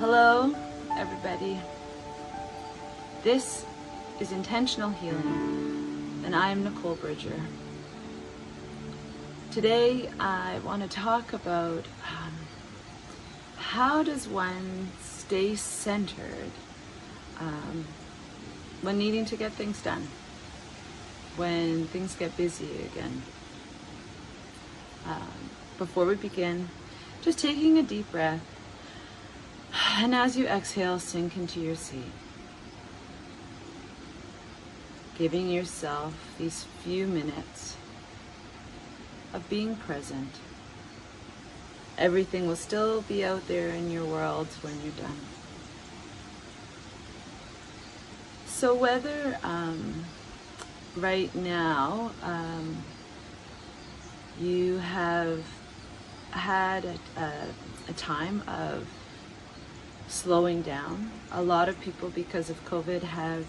Hello, everybody. This is Intentional Healing, and I'm Nicole Bridger. Today, I want to talk about how does one stay centered when needing to get things done, when things get busy again. Before we begin, just taking a deep breath. And as you exhale, sink into your seat, giving yourself these few minutes of being present. Everything will still be out there in your world when you're done. So whether right now you have had a time of slowing down. A lot of people, because of COVID, have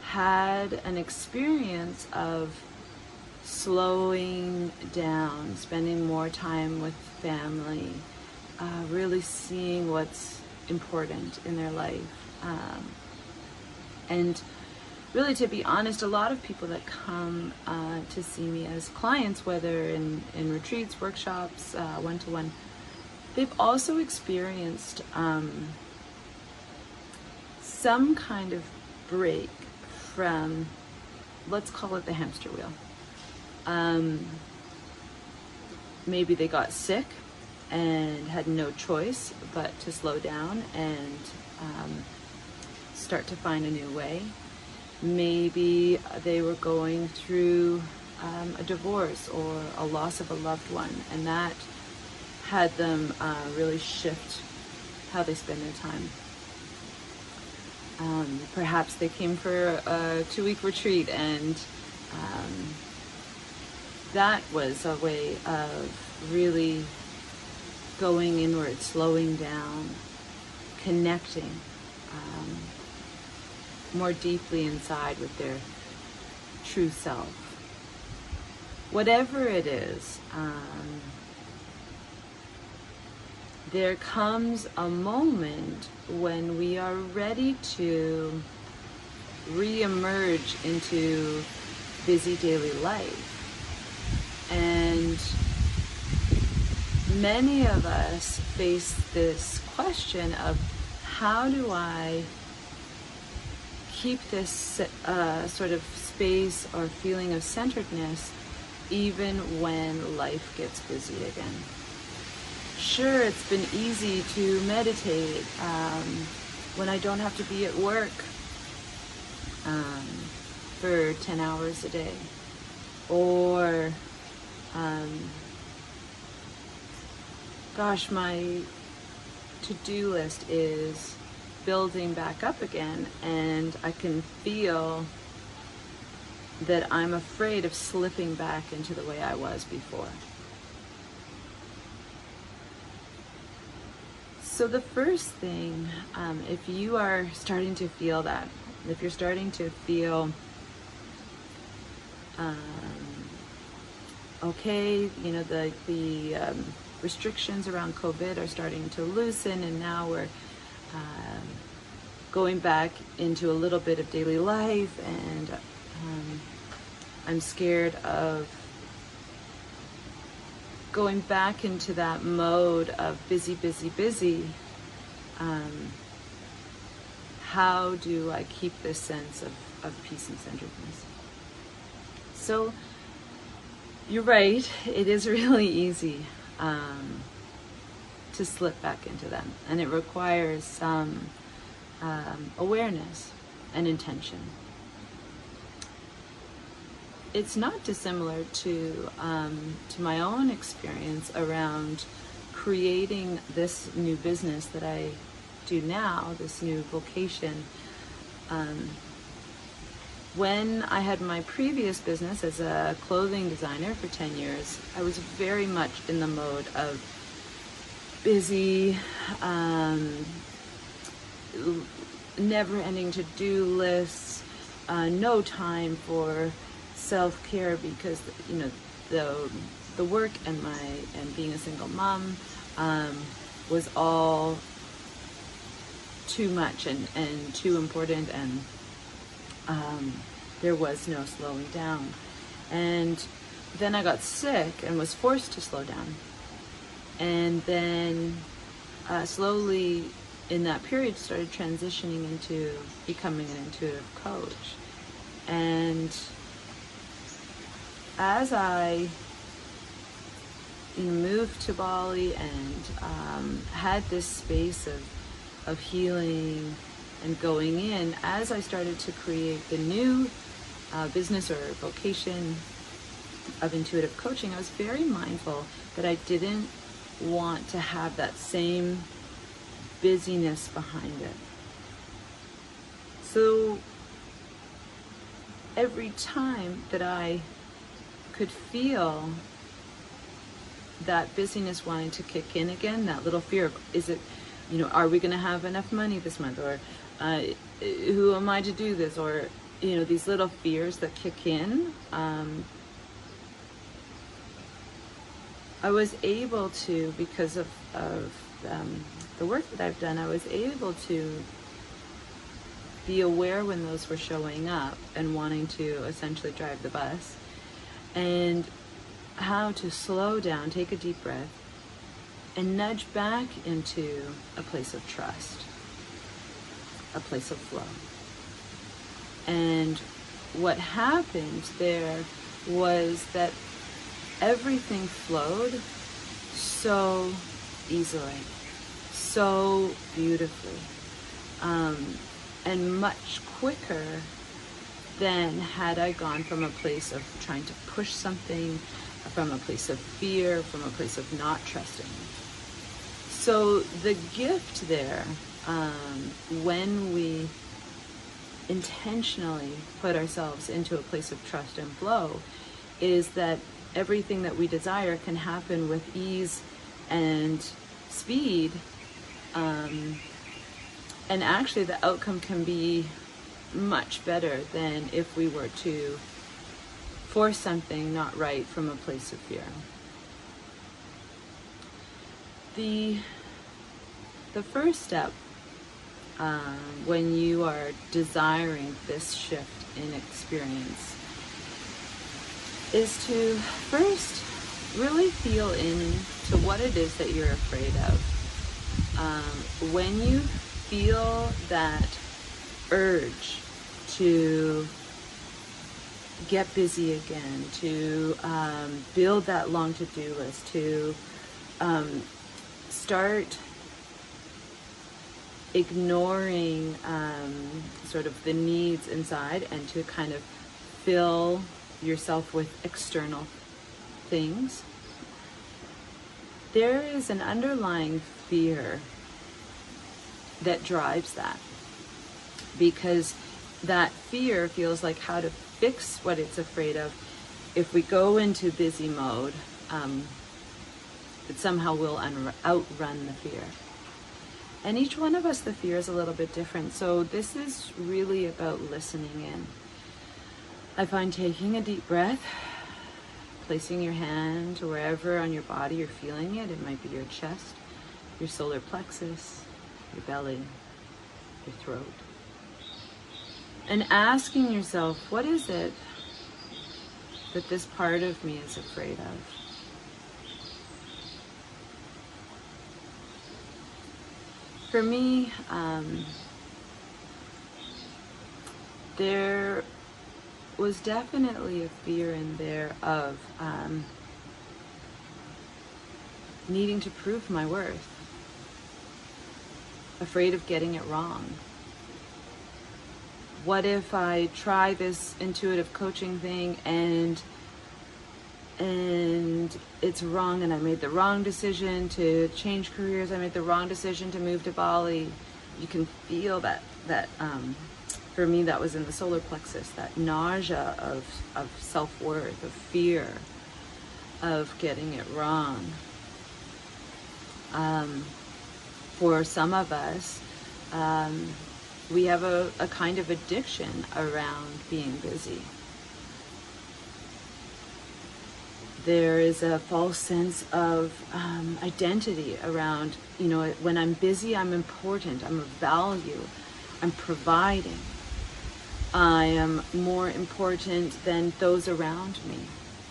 had an experience of slowing down, spending more time with family, really seeing what's important in their life. And really, to be honest, a lot of people that come to see me as clients, whether in retreats, workshops, one-to-one, they've also experienced some kind of break from, let's call it the hamster wheel. Maybe they got sick and had no choice but to slow down and start to find a new way. Maybe they were going through a divorce or a loss of a loved one, and that had them really shift how they spend their time. Perhaps they came for a 2-week retreat, and that was a way of really going inward, slowing down, connecting more deeply inside with their true self. Whatever it is, there comes a moment when we are ready to re-emerge into busy daily life. And many of us face this question of, how do I keep this sort of space or feeling of centeredness even when life gets busy again? Sure, it's been easy to meditate when I don't have to be at work for 10 hours a day. Or, gosh, my to-do list is building back up again, and I can feel that I'm afraid of slipping back into the way I was before. So the first thing, if you are starting to feel that, if you're starting to feel, okay, you know, the restrictions around COVID are starting to loosen, and now we're going back into a little bit of daily life, and I'm scared of going back into that mode of busy, how do I keep this sense of peace and centeredness? So you're right, it is really easy to slip back into them, and it requires some awareness and intention. It's not dissimilar to my own experience around creating this new business that I do now, this new vocation. When I had my previous business as a clothing designer for 10 years, I was very much in the mode of busy, never-ending to-do lists, no time for self-care because, you know, the work and being a single mom was all too much and too important, and there was no slowing down. And then I got sick and was forced to slow down. And then slowly in that period started transitioning into becoming an intuitive coach. And as I moved to Bali and had this space of healing and going in, as I started to create the new business or vocation of intuitive coaching, I was very mindful that I didn't want to have that same busyness behind it. So every time that I could feel that busyness wanting to kick in again, that little fear of, is it, are we going to have enough money this month? Or who am I to do this? Or, these little fears that kick in, I was able to, because of the work that I've done, I was able to be aware when those were showing up and wanting to essentially drive the bus, and how to slow down, take a deep breath, and nudge back into a place of trust, a place of flow. And what happened there was that everything flowed so easily, so beautifully, and much quicker than had I gone from a place of trying to push something, from a place of fear, from a place of not trusting. So the gift there, when we intentionally put ourselves into a place of trust and flow, is that everything that we desire can happen with ease and speed, and actually the outcome can be much better than if we were to force something not right from a place of fear. The first step when you are desiring this shift in experience is to first really feel into what it is that you're afraid of. When you feel that urge to get busy again, to build that long to-do list, to start ignoring sort of the needs inside, and to kind of fill yourself with external things, there is an underlying fear that drives that, because that fear feels like how to fix what it's afraid of. If we go into busy mode, it somehow will outrun the fear. And each one of us, the fear is a little bit different. So this is really about listening in. I find taking a deep breath, placing your hand wherever on your body you're feeling it. It might be your chest, your solar plexus, your belly, your throat. And asking yourself, what is it that this part of me is afraid of? For me, there was definitely a fear in there of needing to prove my worth, afraid of getting it wrong. What if I try this intuitive coaching thing and it's wrong, and I made the wrong decision to change careers, I made the wrong decision to move to Bali? You can feel that for me, that was in the solar plexus, that nausea of self-worth, of fear of getting it wrong. For some of us, we have a kind of addiction around being busy. There is a false sense of identity around, when I'm busy, I'm important, I'm of value, I'm providing. I am more important than those around me,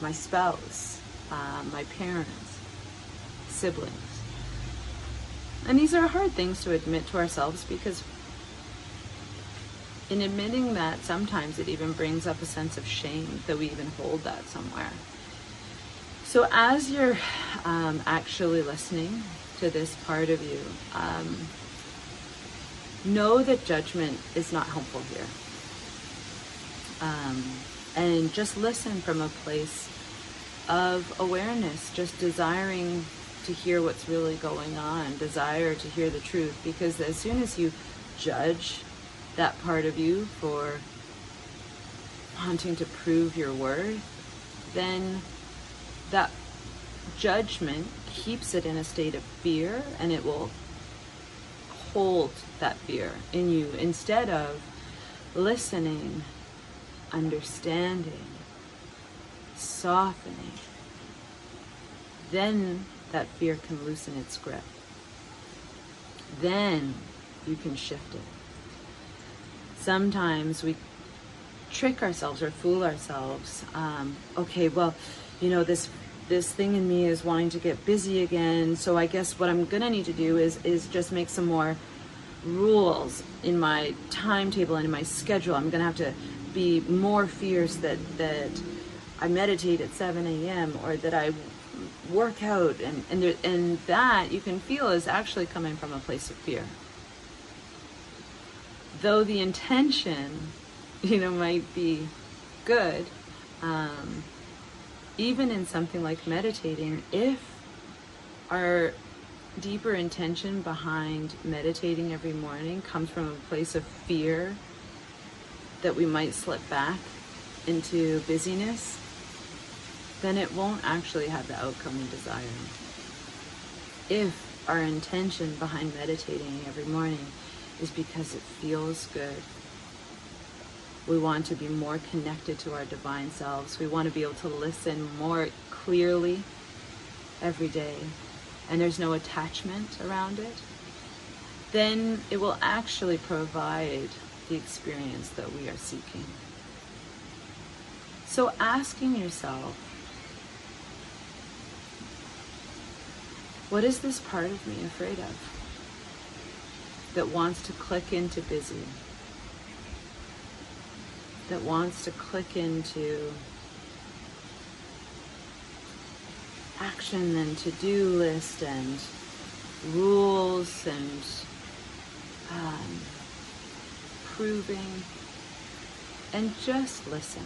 my spouse, my parents, siblings. And these are hard things to admit to ourselves, because in admitting that, sometimes it even brings up a sense of shame that we even hold that somewhere. So as you're actually listening to this part of you, know that judgment is not helpful here. And just listen from a place of awareness, just desiring to hear what's really going on, desire to hear the truth. Because as soon as you judge that part of you for wanting to prove your worth, then that judgment keeps it in a state of fear, and it will hold that fear in you instead of listening, understanding, softening. Then that fear can loosen its grip. Then you can shift it. Sometimes we trick ourselves or fool ourselves. Okay, well, this thing in me is wanting to get busy again, so I guess what I'm gonna need to do is just make some more rules in my timetable and in my schedule. I'm gonna have to be more fierce that I meditate at 7 a.m. or that I work out, and that you can feel is actually coming from a place of fear. Though the intention, might be good, even in something like meditating, if our deeper intention behind meditating every morning comes from a place of fear that we might slip back into busyness, then it won't actually have the outcome we desire. If our intention behind meditating every morning is because it feels good, we want to be more connected to our divine selves, we want to be able to listen more clearly every day, and there's no attachment around it, then it will actually provide the experience that we are seeking. So asking yourself, what is this part of me afraid of that wants to click into busy, that wants to click into action and to-do list and rules and proving, and just listen.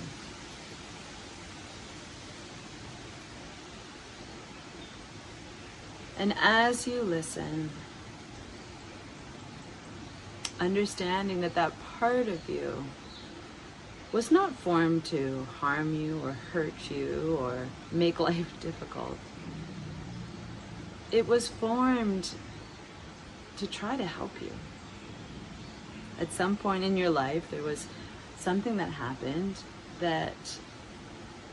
And as you listen, understanding that that part of you was not formed to harm you or hurt you or make life difficult. It was formed to try to help you. At some point in your life, there was something that happened that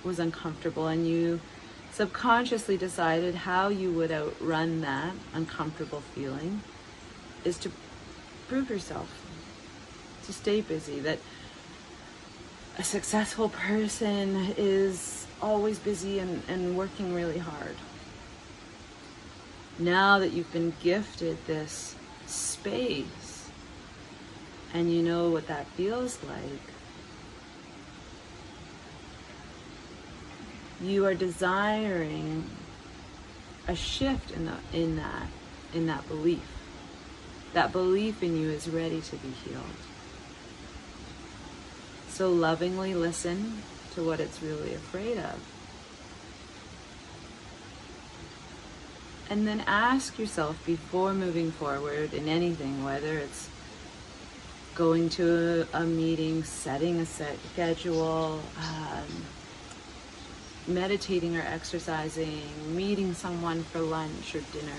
was uncomfortable, and you subconsciously decided how you would outrun that uncomfortable feeling is to prove yourself, to stay busy, that a successful person is always busy and working really hard. Now that you've been gifted this space and you know what that feels like, you are desiring a shift in that belief. That belief in you is ready to be healed. So lovingly listen to what it's really afraid of. And then ask yourself before moving forward in anything, whether it's going to a meeting, setting a schedule, meditating or exercising, meeting someone for lunch or dinner.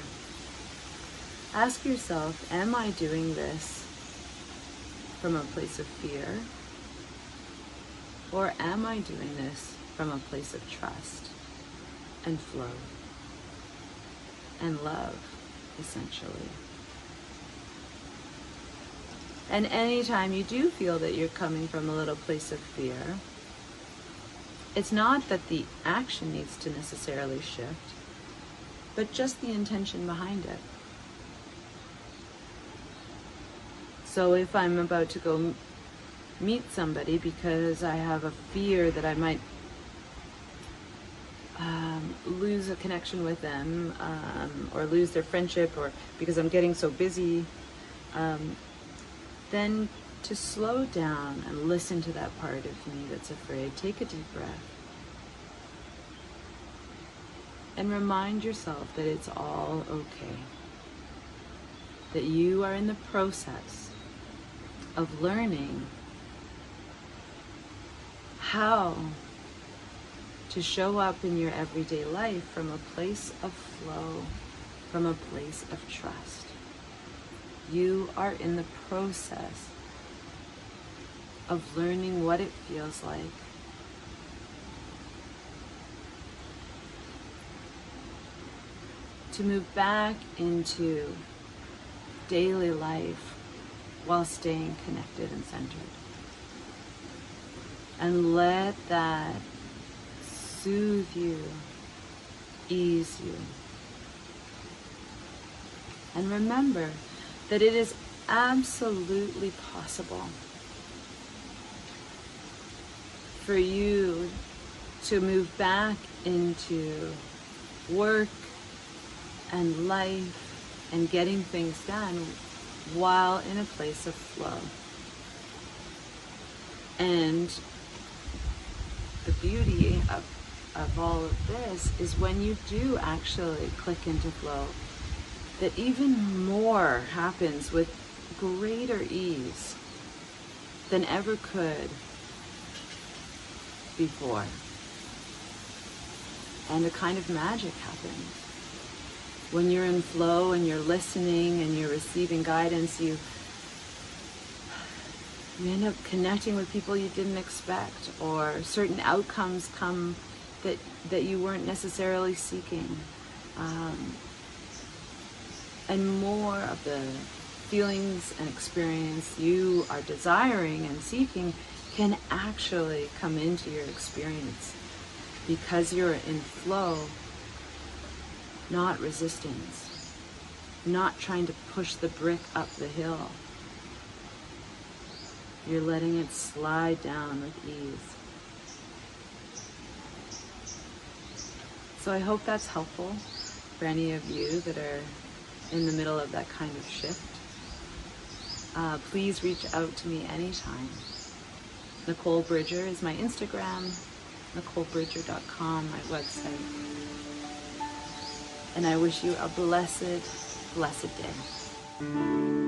Ask yourself, am I doing this from a place of fear? Or am I doing this from a place of trust? and flow and love, essentially. And anytime you do feel that you're coming from a little place of fear, it's not that the action needs to necessarily shift, but just the intention behind it. So if I'm about to go meet somebody because I have a fear that I might lose a connection with them, or lose their friendship, or because I'm getting so busy, then to slow down and listen to that part of me that's afraid. Take a deep breath and remind yourself that it's all okay, that you are in the process of learning how to show up in your everyday life from a place of flow, from a place of trust. You are in the process of learning what it feels like to move back into daily life while staying connected and centered. And let that soothe you, ease you. And remember that it is absolutely possible for you to move back into work and life and getting things done while in a place of flow. And the beauty of all of this is when you do actually click into flow, that even more happens with greater ease than ever could before. And a kind of magic happens. When you're in flow and you're listening and you're receiving guidance, you end up connecting with people you didn't expect, or certain outcomes come that you weren't necessarily seeking. And more of the feelings and experience you are desiring and seeking can actually come into your experience because you're in flow, not resistance, not trying to push the brick up the hill. You're letting it slide down with ease. So I hope that's helpful for any of you that are in the middle of that kind of shift. Please reach out to me anytime. Nicole Bridger is my Instagram, NicoleBridger.com, my website. And I wish you a blessed, blessed day.